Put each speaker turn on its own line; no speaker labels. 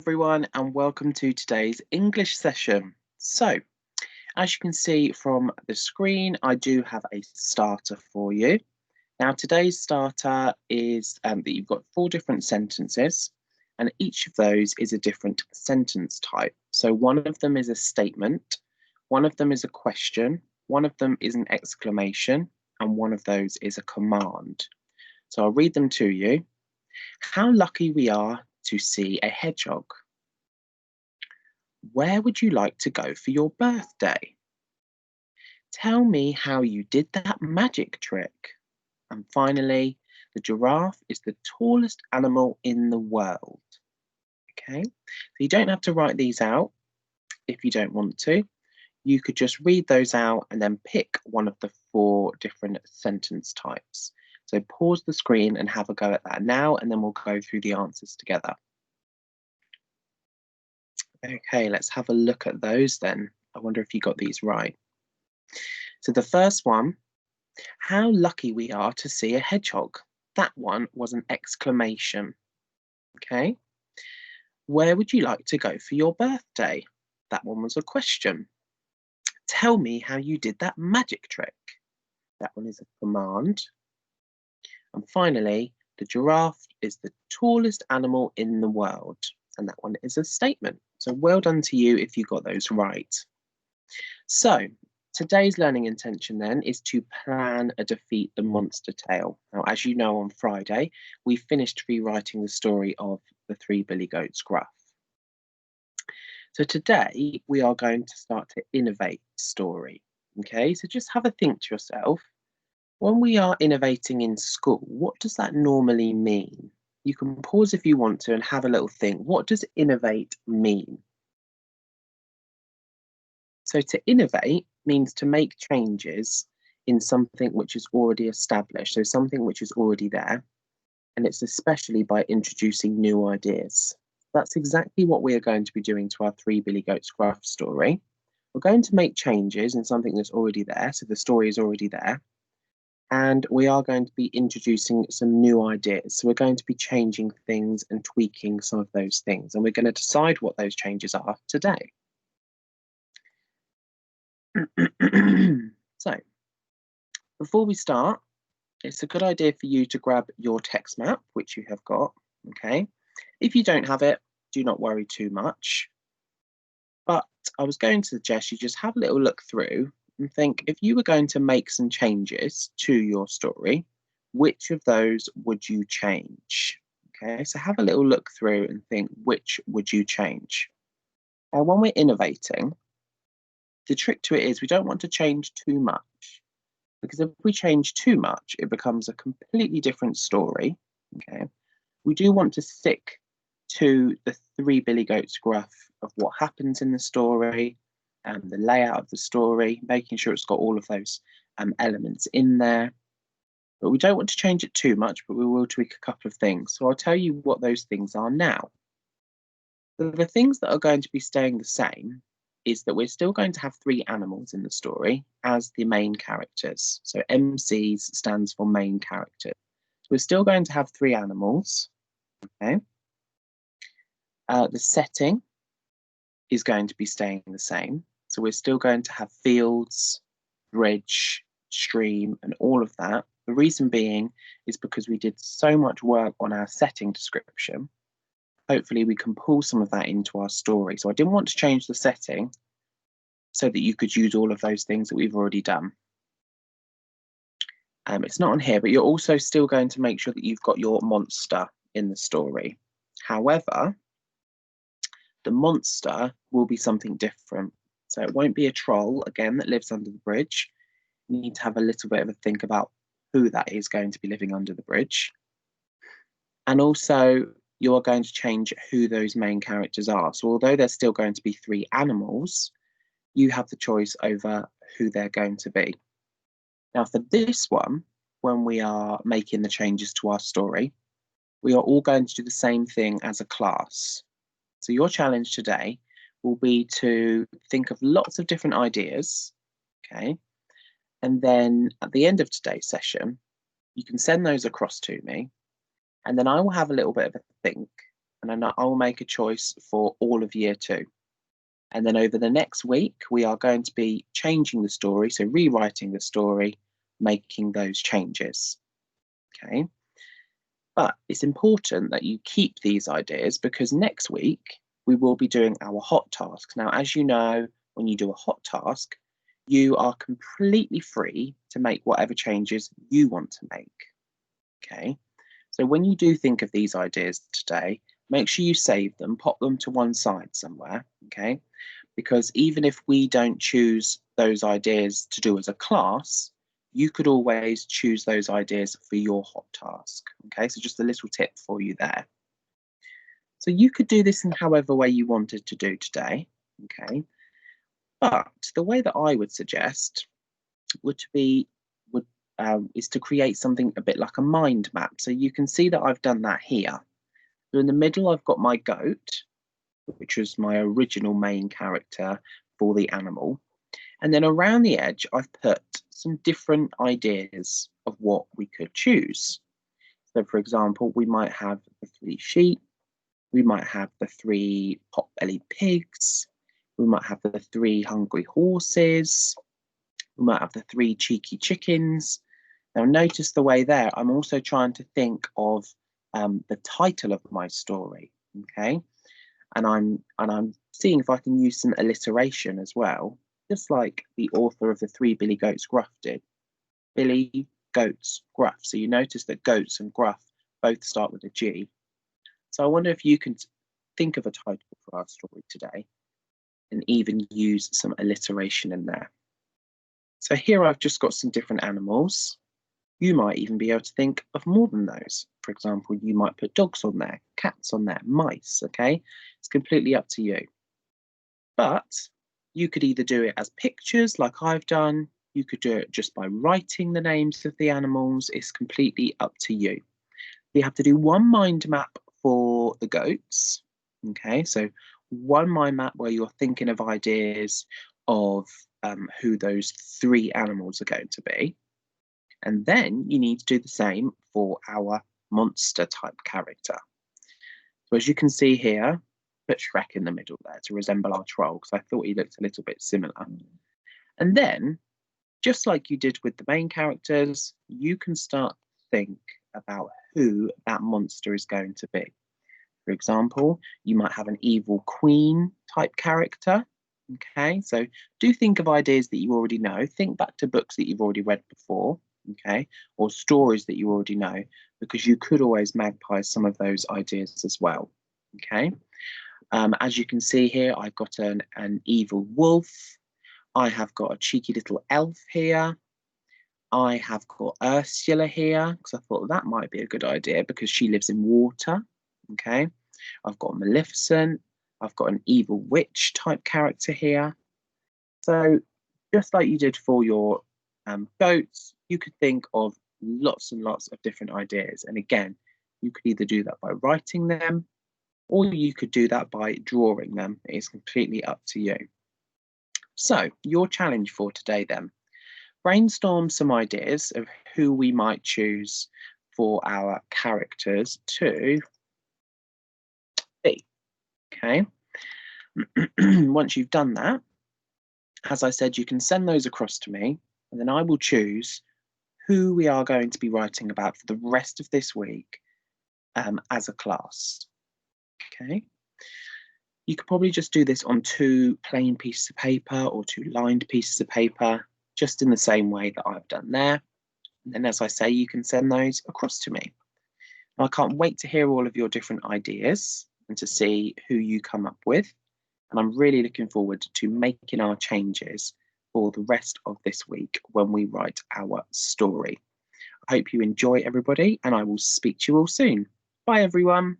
Everyone, and welcome to today's English session. So, as you can see from the screen, I do have a starter for you. Now, today's starter is that you've got 4 different sentences, and each of those is a different sentence type. So, one of them is a statement, one of them is a question, one of them is an exclamation, and one of those is a command. So, I'll read them to you. How lucky we are to see a hedgehog. Where would you like to go for your birthday? Tell me how you did that magic trick. And finally, the giraffe is the tallest animal in the world. Okay, so you don't have to write these out if you don't want to. You could just read those out and then pick one of the 4 different sentence types. So pause the screen and have a go at that now, and then we'll go through the answers together. Okay, let's have a look at those then. I wonder if you got these right. So the first one, how lucky we are to see a hedgehog. That one was an exclamation. Okay. Where would you like to go for your birthday? That one was a question. Tell me how you did that magic trick. That one is a command. And finally, the giraffe is the tallest animal in the world. And that one is a statement. So well done to you if you got those right. So today's learning intention then is to plan a defeat the monster tale. Now, as you know, on Friday, we finished rewriting the story of the 3 Billy Goats Gruff. So today we are going to start to innovate the story. Okay, so just have a think to yourself. When we are innovating in school, what does that normally mean? You can pause if you want to and have a little think. What does innovate mean? So to innovate means to make changes in something which is already established, so something which is already there, and it's especially by introducing new ideas. That's exactly what we are going to be doing to our 3 Billy Goats Gruff story. We're going to make changes in something that's already there, so the story is already there, and we are going to be introducing some new ideas. So we're going to be changing things and tweaking some of those things, and we're going to decide what those changes are today. So, before we start, it's a good idea for you to grab your text map, which you have got, okay? If you don't have it, do not worry too much. But I was going to suggest you just have a little look through and think, if you were going to make some changes to your story, which of those would you change? Okay, so have a little look through and think, which would you change? Now, when we're innovating, the trick to it is we don't want to change too much, because if we change too much, it becomes a completely different story. Okay, we do want to stick to the 3 Billy Goats Gruff of what happens in the story and the layout of the story, making sure it's got all of those elements in there. But we don't want to change it too much, but we will tweak a couple of things. So I'll tell you what those things are now. So the things that are going to be staying the same is that we're still going to have 3 animals in the story as the main characters. So MCs stands for main characters. So we're still going to have 3 animals. Okay. The setting is going to be staying the same. So we're still going to have fields, bridge, stream, and all of that. The reason being is because we did so much work on our setting description. Hopefully we can pull some of that into our story. So I didn't want to change the setting so that you could use all of those things that we've already done. It's not on here, but you're also still going to make sure that you've got your monster in the story. However, the monster will be something different. So it won't be a troll, again, that lives under the bridge. You need to have a little bit of a think about who that is going to be living under the bridge. And also, you are going to change who those main characters are. So although there's still going to be 3 animals, you have the choice over who they're going to be. Now, for this one, when we are making the changes to our story, we are all going to do the same thing as a class. So your challenge today will be to think of lots of different ideas, okay? And then at the end of today's session, you can send those across to me, and then I will have a little bit of a think, and then I will make a choice for all of year 2. And then over the next week, we are going to be changing the story, so rewriting the story, making those changes. Okay. But it's important that you keep these ideas because next week we will be doing our hot tasks. Now, as you know, when you do a hot task, you are completely free to make whatever changes you want to make. Okay. So when you do think of these ideas today, make sure you save them, pop them to one side somewhere. Okay. Because even if we don't choose those ideas to do as a class, you could always choose those ideas for your hot task. Okay, so just a little tip for you there. So you could do this in however way you wanted to do today. Okay, but the way that I would suggest is to create something a bit like a mind map. So you can see that I've done that here. So in the middle, I've got my goat, which was my original main character for the animal. And then around the edge, I've put some different ideas of what we could choose. So for example, we might have the 3 sheep, we might have the 3 pot-bellied pigs, we might have the 3 hungry horses, we might have the 3 cheeky chickens. Now notice the way there, I'm also trying to think of the title of my story, okay? And I'm seeing if I can use some alliteration as well, just like the author of the 3 Billy Goats Gruff did. Billy, Goats, Gruff. So you notice that goats and gruff both start with a G. So I wonder if you can think of a title for our story today and even use some alliteration in there. So here I've just got some different animals. You might even be able to think of more than those. For example, you might put dogs on there, cats on there, mice, okay? It's completely up to you. But you could either do it as pictures like I've done, you could do it just by writing the names of the animals. It's completely up to you. You have to do one mind map for the goats, okay? So one mind map where you're thinking of ideas of who those 3 animals are going to be. And then you need to do the same for our monster type character. So as you can see here, put Shrek in the middle there to resemble our troll because I thought he looked a little bit similar. And then, just like you did with the main characters, you can start to think about who that monster is going to be. For example, you might have an evil queen type character. Okay, so do think of ideas that you already know. Think back to books that you've already read before, okay, or stories that you already know, because you could always magpie some of those ideas as well, okay. As you can see here, I've got an evil wolf. I have got a cheeky little elf here. I have got Ursula here, because I thought that might be a good idea because she lives in water, okay. I've got Maleficent. I've got an evil witch type character here. So just like you did for your goats, you could think of lots and lots of different ideas. And again, you could either do that by writing them or you could do that by drawing them. It is completely up to you. So your challenge for today then, brainstorm some ideas of who we might choose for our characters to be. Okay. Once you've done that, as I said, you can send those across to me, and then I will choose who we are going to be writing about for the rest of this week as a class. Okay. You could probably just do this on 2 plain pieces of paper or 2 lined pieces of paper, just in the same way that I've done there. And then, as I say, you can send those across to me. I can't wait to hear all of your different ideas and to see who you come up with. And I'm really looking forward to making our changes for the rest of this week when we write our story. I hope you enjoy, everybody, and I will speak to you all soon. Bye, everyone.